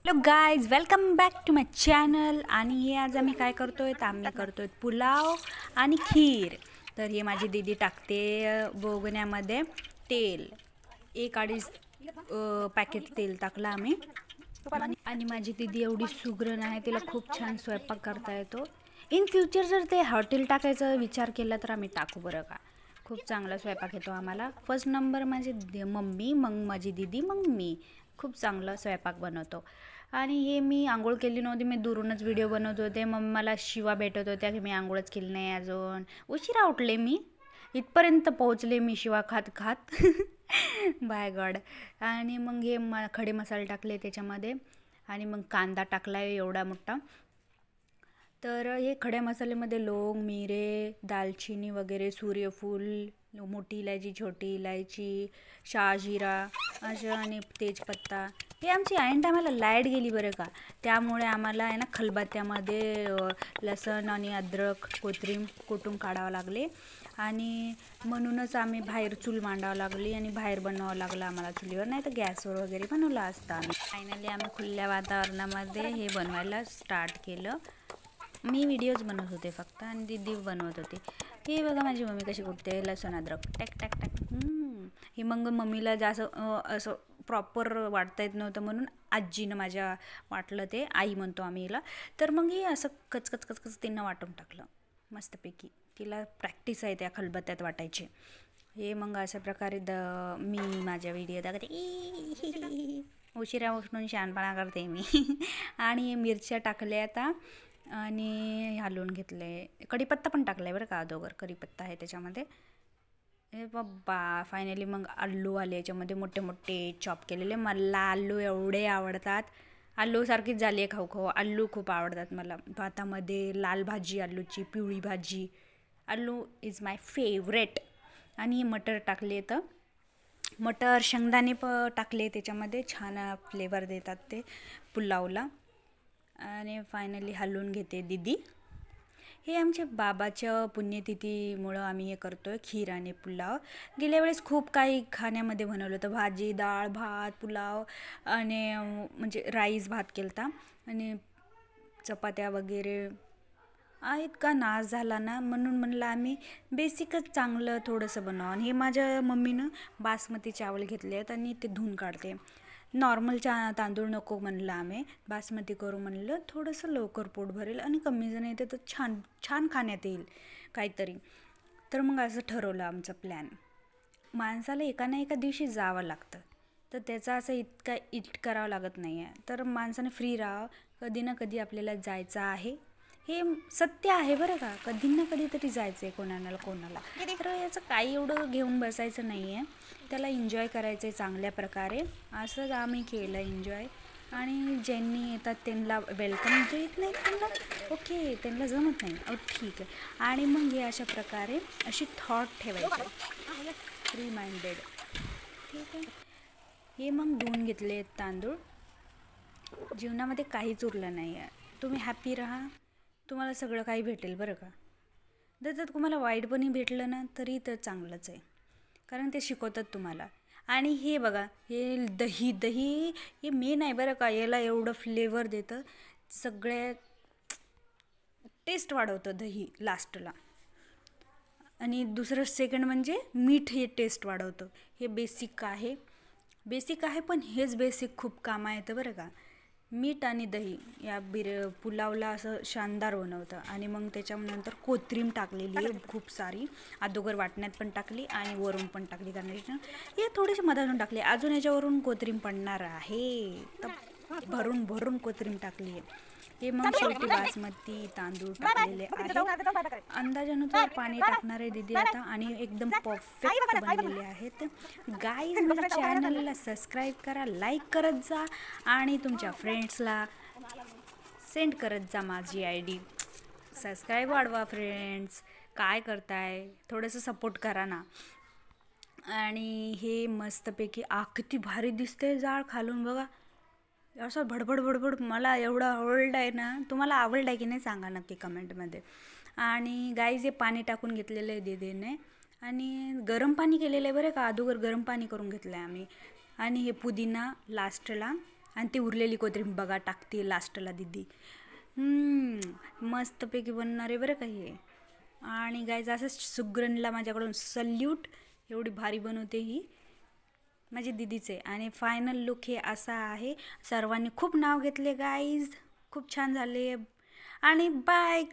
Hello guys, welcome back to my channel. आणि हे आज आम्ही काय करतोय तर आम्ही करतोय पुलाव आणि खीर. तर हे माझी दीदी टाकते बोगण्यामध्ये तेल, 1-2.5 पॅकेट तेल टाकलं आम्ही. आणि माझी दीदी एवढी सुगरण आहे, तिला खूप छान स्वयंपाक करता येतो. इन फ्युचर जर ते हॉटेल टाकायचा विचार केला तर आम्ही टाकू बरं का. खूप चांगला स्वयंपाक येतो आम्हाला. फर्स्ट नंबर माझी मम्मी, मग माझी दीदी, मग मी. खूप चांगला स्वयंपाक बनवतो. आणि हे मी आंघोळ केली नव्हती, मी दुरूनच व्हिडिओ बनवत होते. मग मला शिवा भेटत होत्या की मी आंघोळच केली नाही अजून. उशिरा उठले मी, इथपर्यंत पोहोचले मी शिवा खात खात. By God. आणि मग हे खडे मसाले टाकले त्याच्यामध्ये. आणि मग कांदा टाकला आहे एवढा मोठा. तर हे खड्या मसाल्यामध्ये लवंग, मिरे, दालचिनी वगैरे, सूर्यफूल, मोठी इलायची, छोटी इलायची, शहाजिरा असं, आणि तेजपत्ता. हे आमची ऐन टायमाला लाईट गेली बरं का. त्यामुळे आम्हाला आहे ना खलबत्त्यामध्ये लसण आणि अद्रक, कोथिंबीर कुटून काढावं लागले. आणि म्हणूनच आम्ही बाहेर चूल मांडावं लागली आणि बाहेर बनवावं लागलं आम्हाला चुलीवर, नाही तर गॅसवर वगैरे बनवलं असतं आम्ही. फायनली आम्ही खुल्या वातावरणामध्ये हे बनवायला स्टार्ट केलं. मी व्हिडिओज बनवत होते फक्त आणि दीदी बनवत होती. हे बघा माझी मम्मी कशी कुठते लसूण अद्रक टॅक टॅक टॅक. हे मग मम्मीला जास्त असं प्रॉपर वाटता येत नव्हतं, म्हणून आजीनं माझ्या वाटलं, ते आई म्हणतो आम्ही हिला. तर मग हे असं कचकच कचकच तिनं वाटून टाकलं मस्तपैकी. तिला प्रॅक्टिस आहे त्या खलबत्त्यात वाटायची. हे मग अशा प्रकारे मी माझ्या व्हिडिओ दाखवते. उशिरा उठून शहाणपणा करते मी. आणि मिरच्या टाकल्या आता आणि हलवून घेतले. कढीपत्ता पण टाकला आहे बरं का, अगोदर कढीपत्ता आहे त्याच्यामध्ये. हे बाबा फायनली मग आलू आले याच्यामध्ये, मोठे मोठे चॉप केलेले. मला आलू एवढे आवडतात, आलूसारखीच झाली आहे खाऊ खाऊ. आलू खूप आवडतात मला. भातामध्ये लाल भाजी आलूची, पिवळी भाजी, आलू इज माय फेवरेट. आणि मटर टाकले, तर मटर शेंगदाणे टाकले त्याच्यामध्ये, छान फ्लेवर देतात ते पुलावला. आणि फायनली हलवून घेते दीदी. हे आमच्या बाबाच्या पुण्यतिथीमुळं आम्ही हे करतो आहे, खीर आणि पुलाव. गेल्या वेळेस खूप काही खाण्यामध्ये बनवलं होतं, भाजी, डाळ, भात, पुलाव आणि म्हणजे राईस भात केला होता आणि चपात्या वगैरे. इतका नाश झाला ना, म्हणून म्हणलं आम्ही बेसिकच चांगलं थोडंसं बनवावं. आणि हे माझ्या मम्मीनं बासमती चावल घेतले आहेत आणि ते धुवून काढते. नॉर्मल तांदूळ नको म्हणलं आम्ही, बासमती करू म्हणलं, थोडंसं लवकर पोट भरेल आणि कमी जण येते तर छान छान खाण्यात येईल काहीतरी. तर मग असं ठरवलं आमचं प्लॅन. माणसाला एका ना एका दिवशी जावं लागतं, तर त्याचा असं इतका करावं लागत नाही आहे. तर माणसाने फ्री राहावं, कधी ना कधी आपल्याला जायचं आहे. हे सत्य आहे बरं का, कधी ना कधी तरी जायचं आहे कोणाला. तर याचं काही एवढं घेऊन बसायचं नाही आहे, त्याला एन्जॉय करायचं आहे चांगल्या प्रकारे. असंच आम्ही केलं एन्जॉय. आणि ज्यांनी येतात त्यांना वेलकम, जे येत नाही त्यांना ओके, त्यांना जमत नाही ठीक आहे. आणि मग हे अशा प्रकारे अशी थॉट ठेवायची, फ्री माइंडेड, ठीक आहे. हे मग धुवून घेतले तांदूळ. जीवनामध्ये काहीच उरलं नाही आहे. तुम्ही हॅपी राहा, तुम्हाला सगळं काही भेटेल बरं का. जर तुम्हाला वाईटपणी भेटलं ना तरी तर चांगलंच आहे, कारण ते शिकवतात तुम्हाला. आणि हे बघा, हे दही हे मेन आहे बरं का, याला एवढं फ्लेवर देतं, सगळ्यात टेस्ट वाढवतं दही लास्टला. आणि दुसरं सेकंड म्हणजे मीठ, हे टेस्ट वाढवतं. हे बेसिक आहे पण हेच बेसिक खूप कामं येतं बरं का. मीठ आणि दही या पुलावला असं शानदार बनवतं. आणि मग त्याच्यानंतर कोथिंबीर टाकलेली आहे खूप सारी, अगोदर वाटण्यात पण टाकली आणि वरून पण टाकली, कारण हे थोडेसे मधातून टाकले. अजून याच्यावरून कोथिंबीर पडणार आहे, तर भरून कोथिंबीर टाकली आहे. हे मग शेवटी बासमती तांदूळ टाकलेले आहे. अंदाजानुसार पाणी टाकणार आहे दीदी आता, आणि एकदम परफेक्ट बनलेले आहेत. गाईज, माझ्या चॅनलला सबस्क्राईब करा, लाईक करत जा आणि तुमच्या फ्रेंड्सला सेंड करत जा माझी ID. सबस्क्राईब वाढवा फ्रेंड्स, काय करताय, थोडंसं सपोर्ट करा ना. आणि हे मस्तपैकी किती भारी दिसते जाळ खालून बघा, असं भडभड. मला एवढं आवडलं आहे ना. तुम्हाला आवडलं आहे की नाही सांगा नक्की कमेंटमध्ये. आणि गाईज, हे पाणी टाकून घेतलेलं आहे दीदीने, आणि गरम पाणी केलेलं आहे बरं का, अगोदर गरम पाणी करून घेतलं आहे आम्ही. आणि हे पुदिना लास्टला, आणि ती उरलेली कोथिंबीर बघा टाकते लास्टला दीदी. मस्तपैकी बनणार आहे बरं का हे. आणि गाईज असं सुगरणला माझ्याकडून सल्यूट, एवढी भारी बनवते ही माझी दीदीचे. आणि फायनल लुक हे असा आहे. सर्वांनी खूप नाव घेतले गाईज, खूप छान झाले. आणि बाय.